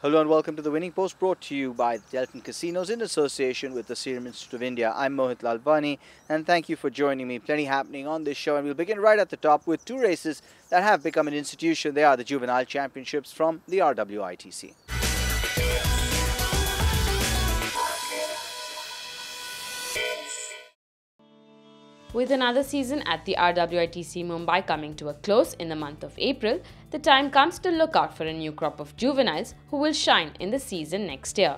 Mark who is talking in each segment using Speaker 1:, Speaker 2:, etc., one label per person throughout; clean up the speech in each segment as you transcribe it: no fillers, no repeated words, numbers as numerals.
Speaker 1: Hello and welcome to the Winning Post, brought to you by Delton Casinos in association with the Serum Institute of India. I'm Mohit Lalvani and thank you for joining me. Plenty happening on this show, and we'll begin right at the top with two races that have become an institution. They are the Juvenile Championships from the RWITC.
Speaker 2: With another season at the RWITC Mumbai coming to a close in the month of April, the time comes to look out for a new crop of juveniles who will shine in the season next year.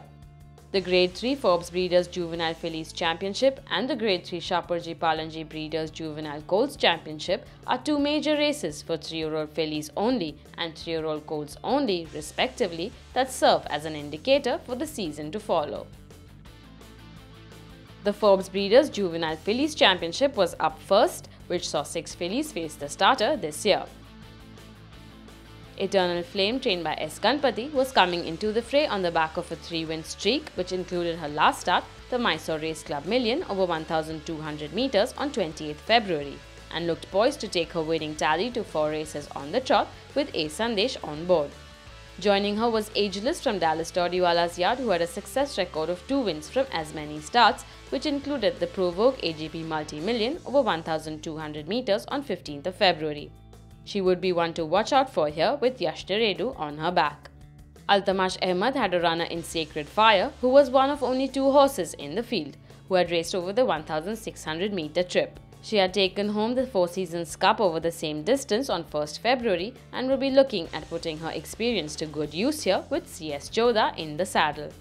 Speaker 2: The Grade 3 Forbes Breeders Juvenile Fillies Championship and the Grade 3 Shapoorji Pallonji Breeders Juvenile Colts Championship are two major races for 3-year-old fillies only and 3-year-old colts only, respectively, that serve as an indicator for the season to follow. The Forbes Breeders Juvenile Fillies Championship was up first, which saw 6 fillies face the starter this year. Eternal Flame, trained by S. Ganpati, was coming into the fray on the back of a 3-win streak, which included her last start, the Mysore Race Club Million over 1,200 meters on 28th February, and looked poised to take her winning tally to 4 races on the trot with A. Sandesh on board. Joining her was Ageless from Dallas Dodiwala's yard, who had a success record of 2 wins from as many starts, which included the Provoke AGP Multi-Million over 1,200 meters on 15th of February. She would be one to watch out for here with Yash Deredu on her back. Altamash Ahmed had a runner in Sacred Fire, who was one of only 2 horses in the field, who had raced over the 1,600 meter trip. She had taken home the Four Seasons Cup over the same distance on 1st February and will be looking at putting her experience to good use here with CS Jodha in the saddle.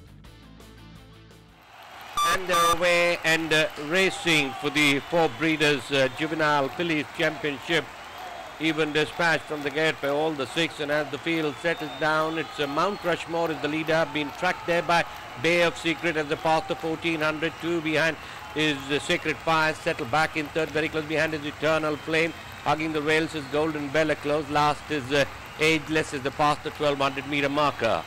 Speaker 3: And they're away and racing for the Forbes Breeders Juvenile Fillies Championship. Even dispatched from the gate by all the 6, and as the field settles down, it's Mount Rushmore is the leader, being tracked there by Bay of Secret as they pass the 1400. 2 behind is Sacred Fire, settled back in 3rd. Very close behind is Eternal Flame. Hugging the rails is Golden Bell. Close last is Ageless as they pass the 1200 meter marker.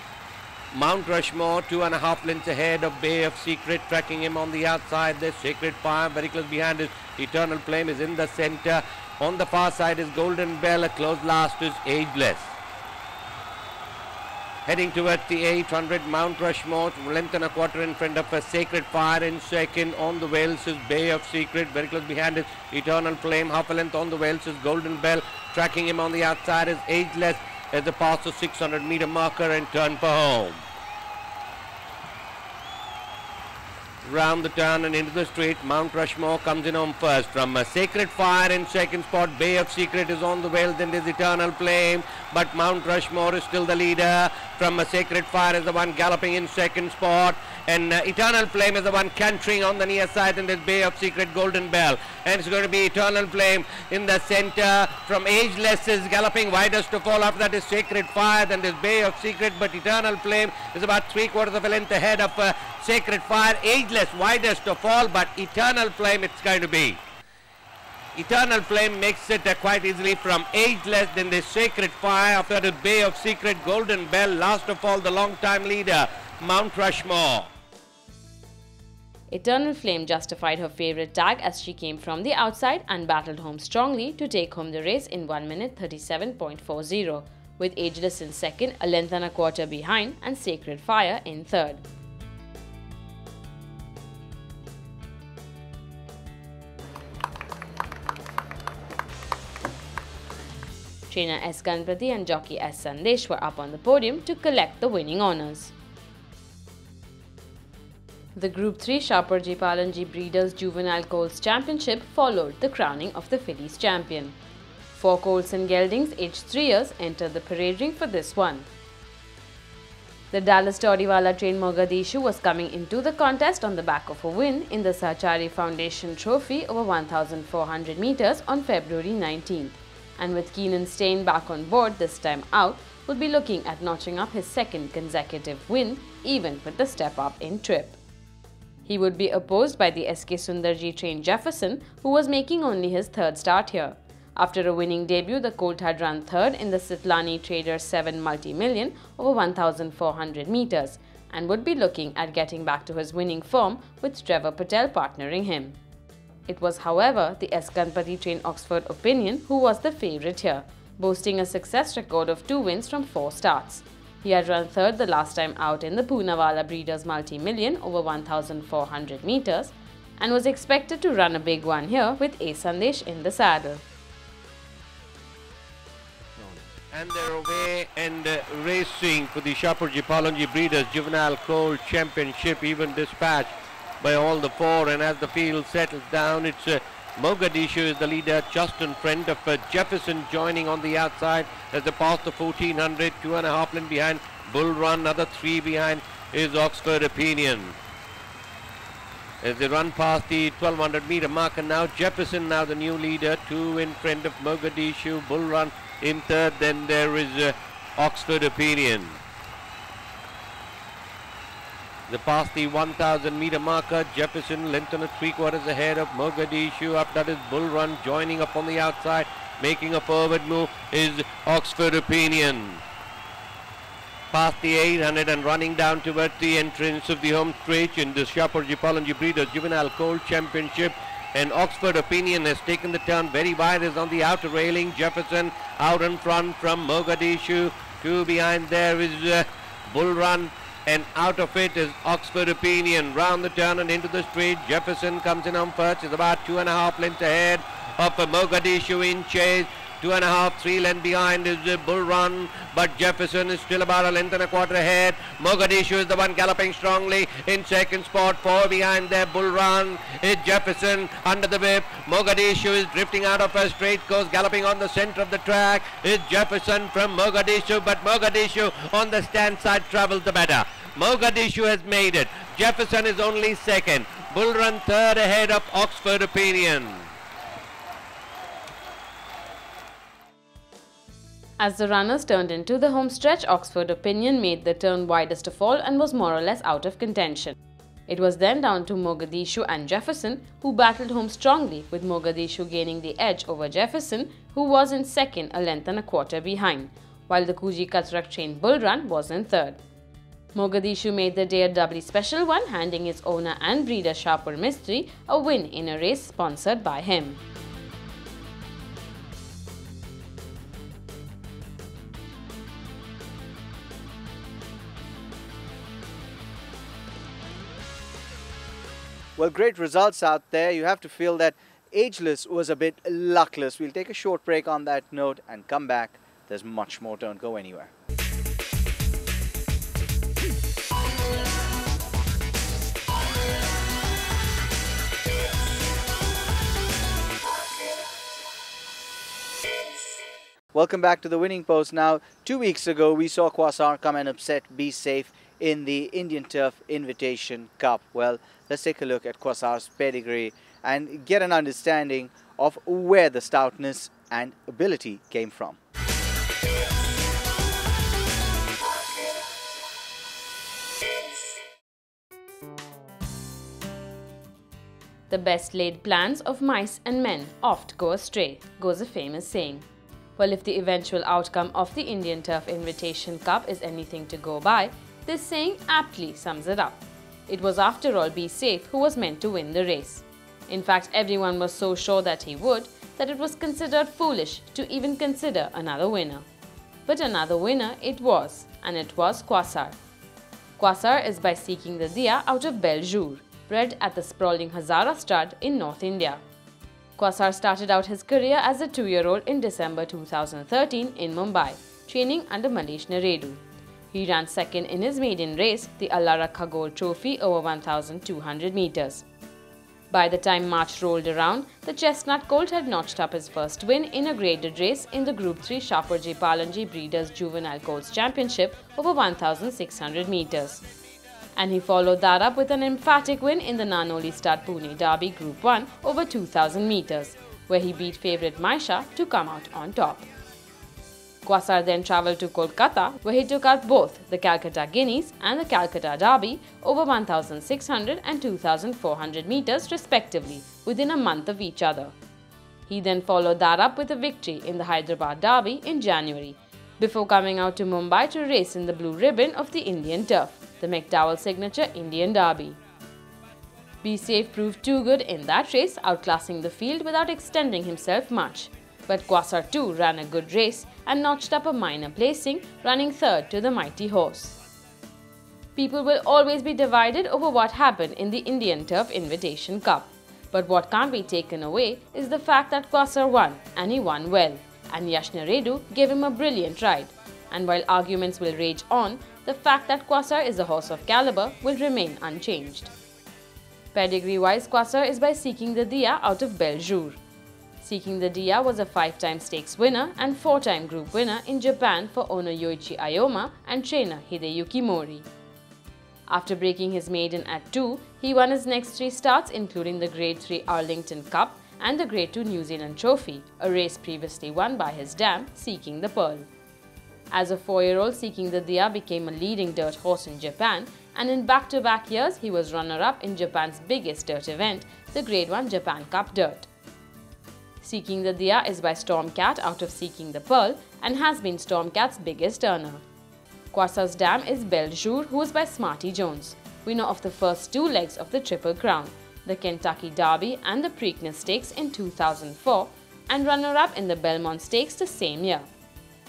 Speaker 3: Mount Rushmore 2.5 lengths ahead of Bay of Secret, tracking him on the outside. There's Sacred Fire, very close behind is Eternal Flame is in the center. On the far side is Golden Bell. Close last is Ageless. Heading towards the 800, Mount Rushmore, length and a quarter in front of a Sacred Fire in second. On the rails is Bay of Secret, very close behind is Eternal Flame. Half a length on the rails is Golden Bell. Tracking him on the outside is Ageless as they pass the 600 meter marker and turn for home. Round the turn and into the straight, Mount Rushmore comes in home first. From Sacred Fire in second spot, Bay of Secret is on the rails, then there's Eternal Flame, but Mount Rushmore is still the leader. From Sacred Fire is the one galloping in second spot, and Eternal Flame is the one cantering on the near side, and there's Bay of Secret, Golden Bell, and it's going to be Eternal Flame in the center. From Ageless is galloping widest of all. After that is Sacred Fire, then there's Bay of Secret, but Eternal Flame is about 3/4 of a length ahead of Sacred Fire. Ageless widest of all, but Eternal Flame it's going to be. Eternal Flame makes it quite easily from Ageless, then there's Sacred Fire, after the Bay of Secret, Golden Bell, last of all the long-time leader, Mount Rushmore.
Speaker 2: Eternal Flame justified her favourite tag as she came from the outside and battled home strongly to take home the race in 1 minute 37.40, with Ageless in second, a length and a quarter behind, and Sacred Fire in third. Trainer S. Ganpati and jockey S. Sandesh were up on the podium to collect the winning honours. The Group 3 Shapoorji Pallonji Breeders Juvenile Colts Championship followed the crowning of the Fillies champion. 4 colts and geldings aged 3 years entered the parade ring for this one. The Dallas Dodiwala trained Mogadishu was coming into the contest on the back of a win in the Sachari Foundation Trophy over 1,400 meters on February 19th. And with Keenan Stain back on board this time out, will be looking at notching up his 2nd consecutive win, even with the step up in trip. He would be opposed by the SK Sundarji trained Jefferson, who was making only his 3rd start here. After a winning debut, the colt had run 3rd in the Sitlani Traders 7 Multi-Million over 1,400 meters and would be looking at getting back to his winning form with Trevor Patel partnering him. It was, however, the S. Ganpati trained Oxford Opinion who was the favourite here, boasting a success record of 2 wins from 4 starts. He had run third the last time out in the Poonawalla Breeders Multi-Million over 1,400 meters and was expected to run a big one here with A. Sandesh in the saddle.
Speaker 3: And they're away and racing for the Shapoorji Pallonji Breeders Juvenile Colts Championship, even dispatched by all the four. And as the field settles down, it's Mogadishu is the leader, just in front of Jefferson joining on the outside as they pass the 1400, 2.5 lengths behind Bull Run, another 3 behind is Oxford Opinion. As they run past the 1200 meter mark, and now Jefferson, now the new leader, 2 in front of Mogadishu, Bull Run in third, then there is Oxford Opinion. They pass the 1000 meter marker, Jefferson length and 3/4 ahead of Mogadishu. Up that is Bull Run joining up on the outside, making a forward move is Oxford Opinion. Past the 800 and running down towards the entrance of the home stretch in the Shapoorji Pallonji Breeders Juvenile Colts Championship. And Oxford Opinion has taken the turn very wide, is on the outer railing. Jefferson out in front from Mogadishu. 2 behind there is Bull Run, and out of it is Oxford Opinion. Round the turn and into the straight. Jefferson comes in on first. Is about 2.5 lengths ahead of Mogadishu in chase. 2.5, 3 lengths behind is Bull Run, but Jefferson is still about 1.25 lengths ahead. Mogadishu is the one galloping strongly in second spot. 4 behind there, Bull Run. It's Jefferson under the whip. Mogadishu is drifting out of a straight course, galloping on the center of the track. It's Jefferson from Mogadishu, but Mogadishu on the stand side travels the better. Mogadishu has made it. Jefferson is only second. Bull Run third ahead of Oxford Opinion.
Speaker 2: As the runners turned into the home stretch, Oxford Opinion made the turn widest of all and was more or less out of contention. It was then down to Mogadishu and Jefferson, who battled home strongly, with Mogadishu gaining the edge over Jefferson, who was in second, 1.25 lengths behind, while the Kuji Katrak trained Bull Run was in third. Mogadishu made the day a doubly special one, handing its owner and breeder Shapur Mistry a win in a race sponsored by him.
Speaker 1: Well, great results out there. You have to feel that Ageless was a bit luckless. We'll take a short break on that note and come back. There's much more. Don't go anywhere. Welcome back to the Winning Post. Now, 2 weeks ago, we saw Quasar come and upset Be Safe in the Indian Turf Invitation Cup. Well, let's take a look at Quasar's pedigree and get an understanding of where the stoutness and ability came from.
Speaker 2: The best laid plans of mice and men oft go astray, goes a famous saying. Well, if the eventual outcome of the Indian Turf Invitation Cup is anything to go by, this saying aptly sums it up. It was after all Be Safe who was meant to win the race. In fact, everyone was so sure that he would, that it was considered foolish to even consider another winner. But another winner it was, and it was Quasar. Quasar is by seeking the Diya out of Beljour, bred at the sprawling Hazara stud in North India. Quasar started out his career as a 2-year-old in December 2013 in Mumbai, training under Malesh Neredu. He ran second in his maiden race, the Allah Rakha Gold Trophy over 1,200 meters. By the time March rolled around, the chestnut colt had notched up his first win in a graded race in the Group 3 Shapoorji Pallonji Breeders Juvenile Colts Championship over 1,600 meters. And he followed that up with an emphatic win in the Nanoli Stud Pune Derby Group 1 over 2,000 meters, where he beat favourite Maisha to come out on top. Quasar then travelled to Kolkata, where he took out both the Calcutta Guineas and the Calcutta Derby over 1,600 and 2,400 meters respectively, within a month of each other. He then followed that up with a victory in the Hyderabad Derby in January, before coming out to Mumbai to race in the blue ribbon of the Indian Turf, the McDowell Signature Indian Derby. Be Safe proved too good in that race, outclassing the field without extending himself much. But Quasar too ran a good race and notched up a minor placing, running third to the mighty horse. People will always be divided over what happened in the Indian Turf Invitation Cup. But what can't be taken away is the fact that Quasar won, and he won well, and Yashnaredu gave him a brilliant ride. And while arguments will rage on, the fact that Quasar is a horse of caliber will remain unchanged. Pedigree-wise, Quasar is by Seeking the Diya out of Beljour. Seeking the Diya was a 5-time stakes winner and 4-time group winner in Japan for owner Yoichi Ayoma and trainer Hideyuki Mori. After breaking his maiden at 2, he won his next 3 starts, including the Grade 3 Arlington Cup and the Grade 2 New Zealand Trophy, a race previously won by his dam, Seeking the Pearl. As a 4-year-old, Seeking the Diya became a leading dirt horse in Japan, and in back-to-back years, he was runner-up in Japan's biggest dirt event, the Grade 1 Japan Cup Dirt. Seeking the Diya is by Stormcat out of Seeking the Pearl and has been Stormcat's biggest earner. Quasar's dam is Beljour, who is by Smarty Jones, winner of the first 2 legs of the Triple Crown, the Kentucky Derby and the Preakness Stakes in 2004, and runner-up in the Belmont Stakes the same year.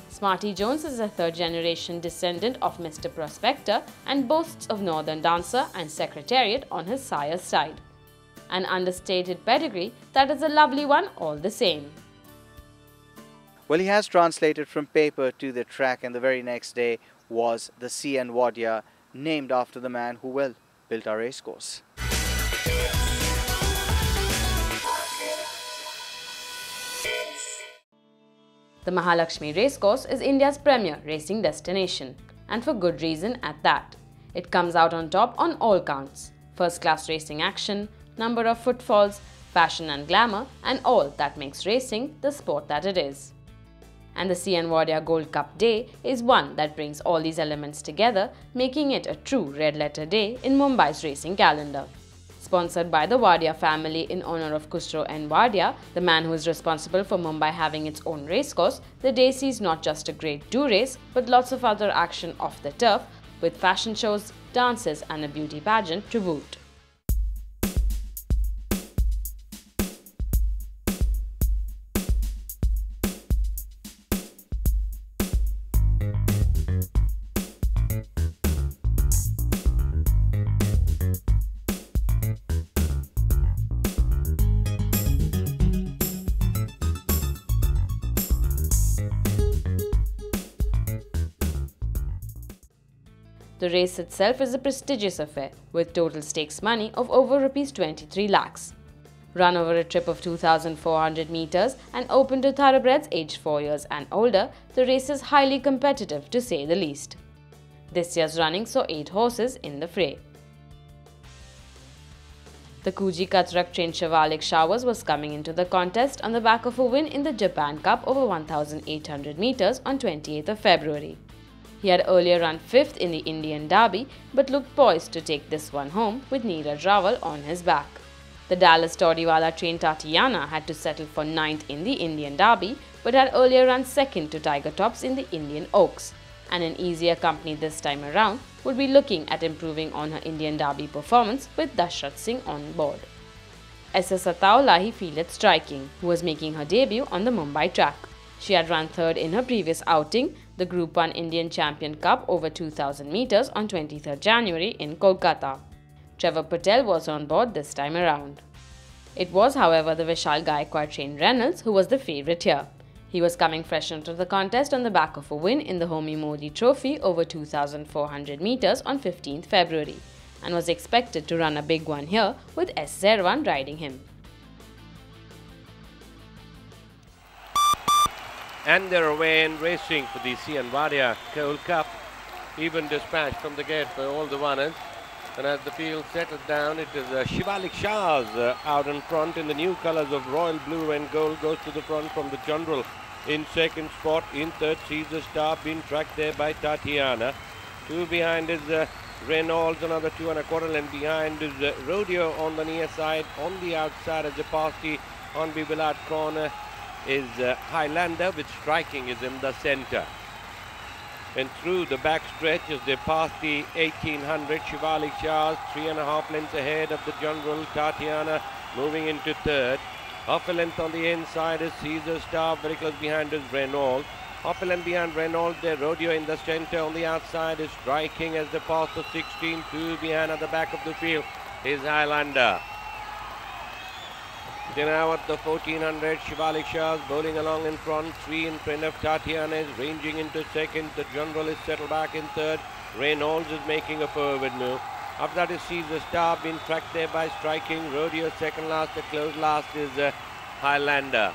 Speaker 2: Smarty Jones is a 3rd-generation descendant of Mr. Prospector and boasts of Northern Dancer and Secretariat on his sire's side. An understated pedigree that is a lovely one all the same.
Speaker 1: Well, he has translated from paper to the track, and the very next day was the CN Wadia, named after the man who, well, built our racecourse.
Speaker 2: The Mahalaxmi racecourse is India's premier racing destination, and for good reason at that. It comes out on top on all counts: first-class racing action, number of footfalls, fashion and glamour, and all that makes racing the sport that it is. And the CN Wadia Gold Cup Day is one that brings all these elements together, making it a true red-letter day in Mumbai's racing calendar. Sponsored by the Wadia family in honor of CN Wadia, the man who is responsible for Mumbai having its own racecourse, the day sees not just a Grade 2 race, but lots of other action off the turf, with fashion shows, dances and a beauty pageant to boot. The race itself is a prestigious affair, with total stakes money of over Rs 23 lakhs. Run over a trip of 2,400 meters and open to thoroughbreds aged 4 years and older, the race is highly competitive to say the least. This year's running saw 8 horses in the fray. The Kuji Katrak trained Shivalik Showers was coming into the contest on the back of a win in the Japan Cup over 1,800 meters on 28th of February. He had earlier run 5th in the Indian Derby, but looked poised to take this one home with Neeraj Rawal on his back. The Dallas Todiwala trained Tatiana had to settle for 9th in the Indian Derby, but had earlier run 2nd to Tiger Tops in the Indian Oaks, and an easier company this time around would be looking at improving on her Indian Derby performance with Dashrath Singh on board. SS Ataulahi fielded Striking, who was making her debut on the Mumbai track. She had run 3rd in her previous outing, the Group 1 Indian Champion Cup over 2,000 meters on 23rd January in Kolkata. Trevor Patel was on board this time around. It was, however, the Vishal Gaikwad trained Reynolds who was the favourite here. He was coming fresh into the contest on the back of a win in the Homi Modi Trophy over 2,400 meters on 15th February and was expected to run a big one here with S. Zerwan riding him.
Speaker 3: And they're away in racing for the CN Wadia Gold Cup. Even dispatched from the gate by all the runners. And as the field settles down, it is Shivalik Shahs out in front in the new colours of royal blue and gold. Goes to the front from the general in 2nd spot. In 3rd, Caesar Star being tracked there by Tatiana. 2 behind is Reynolds, another 2 1/4 length behind is Rodeo on the near side. On the outside as a past the on Bibilad corner is Highlander, with Striking is in the centre. And through the back stretch as they pass the 1800, Shivalik Shahs 3.5 lengths ahead of the general. Tatiana moving into 3rd. Half a length on the inside is Caesar Star. Very close behind is Reynolds. Half a length behind Reynolds, the Rodeo in the centre. On the outside is Striking as they pass the 16. 2 behind at the back of the field is Highlander. Then now at the 1400, Shivalik Shah bowling along in front. 3 in front of Tatiana is ranging into second. The General is settled back in third. Reynolds is making a forward move. After that is Caesar Star, being tracked there by Striking. Rodeo second last, the close last is Highlander.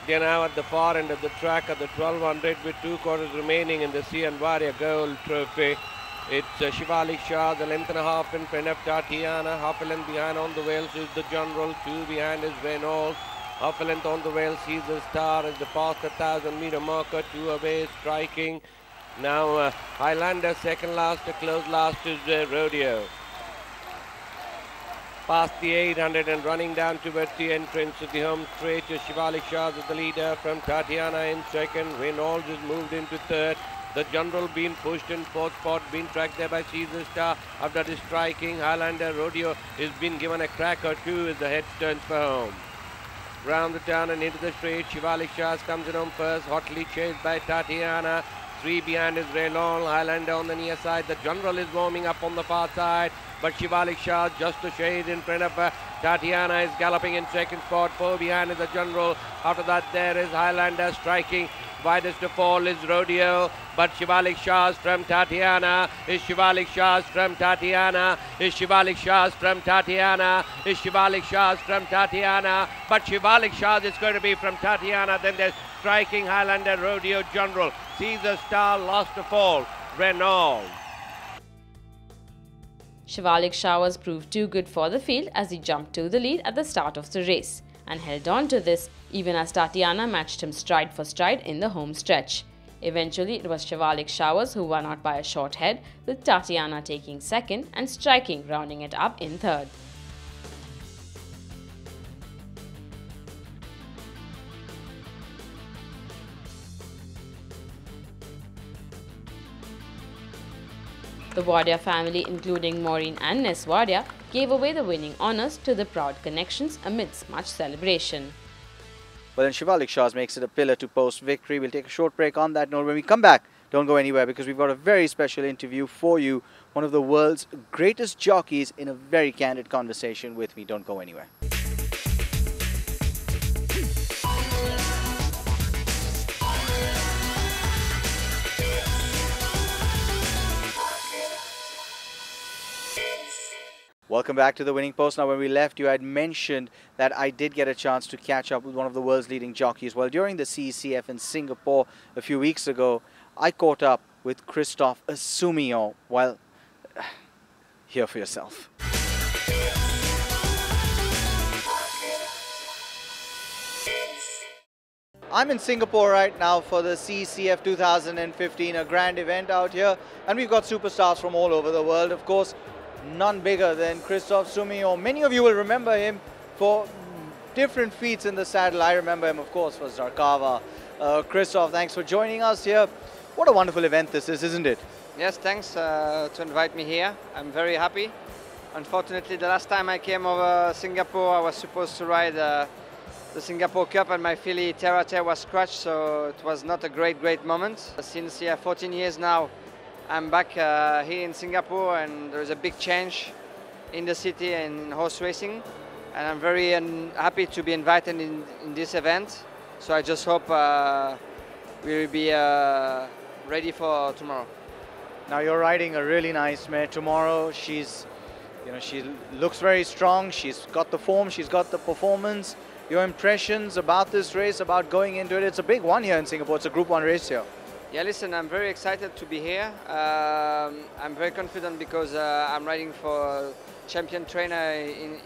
Speaker 3: They're now at the far end of the track at the 1200 with 2 quarters remaining in the CN Wadia Gold Trophy. It's Shivalik Shah, the length and a half in front of Tatiana. Half a length behind on the rails is the General. 2 behind is Reynolds. Half a length on the rails, Caesar Star as they pass the 1000-meter marker. 2 away, Striking. Now Highlander second last, the close last is Rodeo. Past the 800 and running down towards the entrance of the home straight is Shivalik Shah as the leader from Tatiana in second. Reynolds is moved into third. The General being pushed in fourth spot, being tracked there by Caesar Star. After that is Striking. Highlander Rodeo is been given a crack or two as the head turns for home. Round the turn and into the straight, Shivalik Shah comes in on first, hotly chased by Tatiana. 3 behind is Reynolds. Highlander on the near side. The General is warming up on the far side, but Shivalik Shah just a shade in front of Tatiana is galloping in second spot. 4 behind is the General. After that there is Highlander Striking. Widest of all is Rodeo, but Shivalik Shah's from Tatiana. Is Shivalik Shah's from Tatiana. Is Shivalik Shah's from Tatiana. Is Shivalik Shah's from Tatiana. But Shivalik Shah's is going to be from Tatiana. Then there's Striking, Highlander, Rodeo, General. Caesar Star lost of all, Reynolds.
Speaker 2: Shivalik Shah was proved too good for the field as he jumped to the lead at the start of the race and held on to this even as Tatiana matched him stride for stride in the home stretch. Eventually, it was Shivalik Shah who won out by a short head, with Tatiana taking second and Striking rounding it up in third. The Wadia family, including Maureen and Ness Wadia, gave away the winning honours to the proud connections amidst much celebration.
Speaker 1: Well, then Shivalik Shah makes it a pillar to post victory. We'll take a short break on that note. When we come back, don't go anywhere because we've got a very special interview for you. One of the world's greatest jockeys in a very candid conversation with me. Don't go anywhere. Welcome back to the Winning Post. Now, when we left, you had mentioned that I did get a chance to catch up with one of the world's leading jockeys. Well, during the CECF in Singapore a few weeks ago, I caught up with Christophe Soumillon. Well, hear for yourself. I'm in Singapore right now for the CECF 2015, a grand event out here. And we've got superstars from all over the world, of course. None bigger than Christophe Soumillon. Many of you will remember him for different feats in the saddle. I remember him, of course, for Zarkava. Christophe, thanks for joining us here. What a wonderful event this is, isn't it?
Speaker 4: Yes, thanks to invite me here. I'm very happy. Unfortunately, the last time I came over Singapore, I was supposed to ride the Singapore Cup and my filly Terra was scratched, so it was not a great moment. Since 14 years now, I'm back here in Singapore, and there's a big change in the city and in horse racing, and I'm very happy to be invited in this event. So I just hope we will be ready for tomorrow.
Speaker 1: Now you're riding a really nice mare tomorrow. She looks very strong. She's got the form. She's got the performance. Your impressions about this race, about going into it? It's a big one here in Singapore. It's a Group 1 race here.
Speaker 4: Yeah, listen, I'm very excited to be here. I'm very confident because I'm riding for champion trainer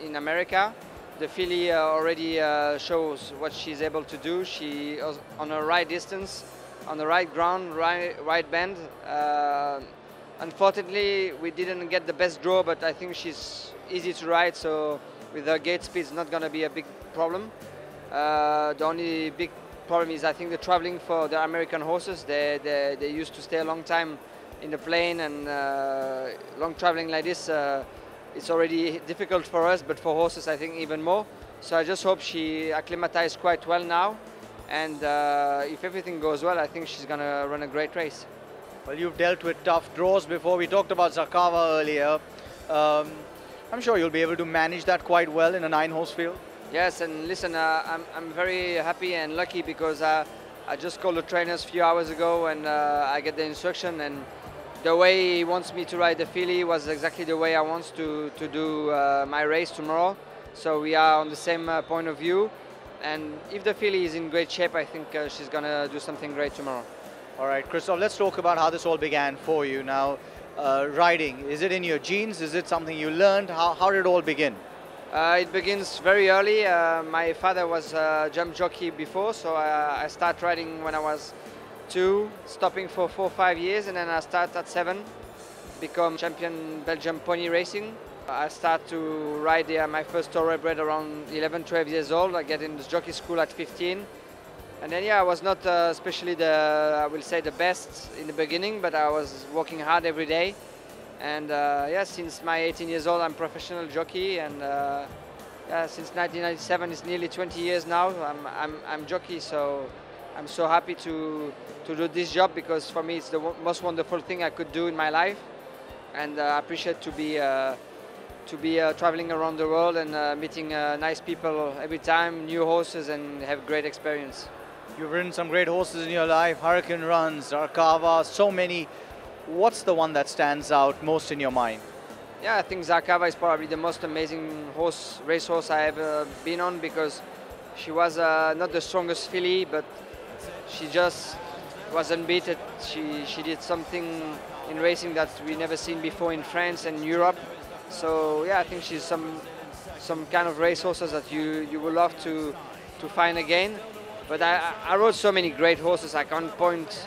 Speaker 4: in America. The filly already shows what she's able to do. She is on the right distance, on the right ground, right bend. Unfortunately, we didn't get the best draw, but I think she's easy to ride, so with her gate speed, it's not going to be a big problem. The only big problem is, I think, the traveling for the American horses. They used to stay a long time in the plane, and long traveling like this, it's already difficult for us, but for horses, I think even more. So I just hope she acclimatized quite well now. And if everything goes well, I think she's going to run a great race.
Speaker 1: Well, you've dealt with tough draws before. We talked about Zakava earlier. I'm sure you'll be able to manage that quite well in a 9-horse field.
Speaker 4: Yes, and listen, I'm very happy and lucky because I just called the trainers a few hours ago and I get the instruction, and the way he wants me to ride the filly was exactly the way I want to do my race tomorrow. So we are on the same point of view, and if the filly is in great shape, I think she's going to do something great tomorrow.
Speaker 1: All right, Christophe, let's talk about how this all began for you. Now, riding, is it in your genes? Is it something you learned? How did it all begin?
Speaker 4: It begins very early. My father was a jump jockey before, so I started riding when I was 2, stopping for 4 or 5 years, and then I started at 7, become champion Belgium pony racing. I started to ride my first thoroughbred around 11, 12 years old. I get in the jockey school at 15. And then, yeah, I was not especially I will say the best in the beginning, but I was working hard every day. And yeah, since my 18 years old, I'm professional jockey. And yeah, since 1997, it's nearly 20 years now. I'm jockey, so I'm so happy to do this job, because for me, it's the most wonderful thing I could do in my life. And I appreciate to be traveling around the world and meeting nice people every time, new horses, and have great experience.
Speaker 1: You've ridden some great horses in your life, Hurricane Runs, Zarkava, so many. What's the one that stands out most in your mind?
Speaker 4: Yeah, I think Zarkava is probably the most amazing racehorse I ever been on, because she was not the strongest filly, but she just was unbeaten. She did something in racing that we never seen before in France and Europe. So yeah, I think she's some kind of racehorses that you would love to find again. But I rode so many great horses. I can't point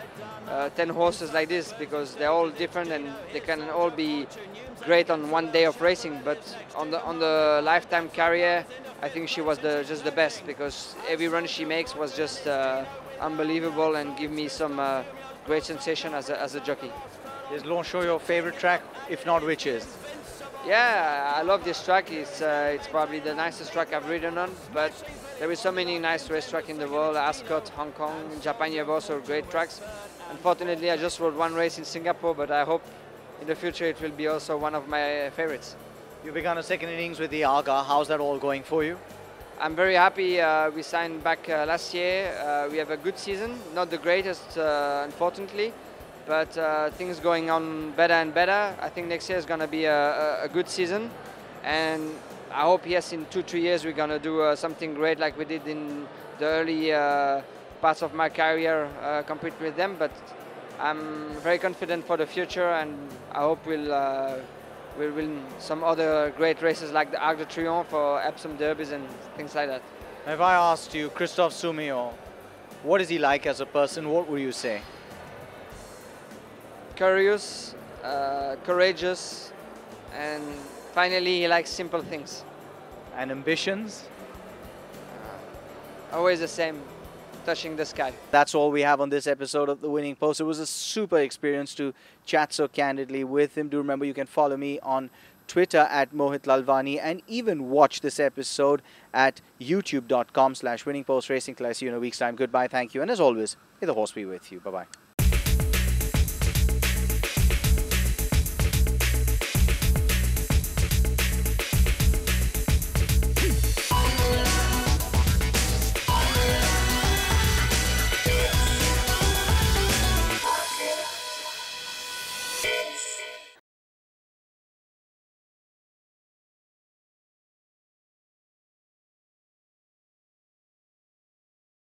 Speaker 4: 10 horses like this, because they're all different and they can all be great on one day of racing. But on the lifetime career, I think she was just the best, because every run she makes was just unbelievable and give me some great sensation as a jockey.
Speaker 1: Is Longchamp your favorite track? If not, which is?
Speaker 4: Yeah, I love this track. It's probably the nicest track I've ridden on, but there is so many nice racetracks in the world. Ascot, Hong Kong, in Japan you have also great tracks. Unfortunately, I just rode one race in Singapore, but I hope in the future it will be also one of my favorites.
Speaker 1: You began a second innings with the Aga. How's that all going for you?
Speaker 4: I'm very happy. We signed back last year. We have a good season, not the greatest, unfortunately, but things going on better and better. I think next year is going to be a good season, and I hope, yes, in 2-3 years we're going to do something great like we did in the early parts of my career, compete with them. But I'm very confident for the future, and I hope we'll win some other great races like the Arc de Triomphe or Epsom Derbies and things like that.
Speaker 1: If I asked you, Christophe Soumillon, what is he like as a person, what would you say?
Speaker 4: Curious, courageous, and finally he likes simple things.
Speaker 1: And ambitions?
Speaker 4: Always the same, touching the sky.
Speaker 1: That's all we have on this episode of The Winning Post. It was a super experience to chat so candidly with him. Do remember you can follow me on Twitter at Mohit Lalvani, and even watch this episode at youtube.com/winningpostracing. Till I see you in a week's time. Goodbye, thank you, and as always, may the horse be with you. Bye-bye.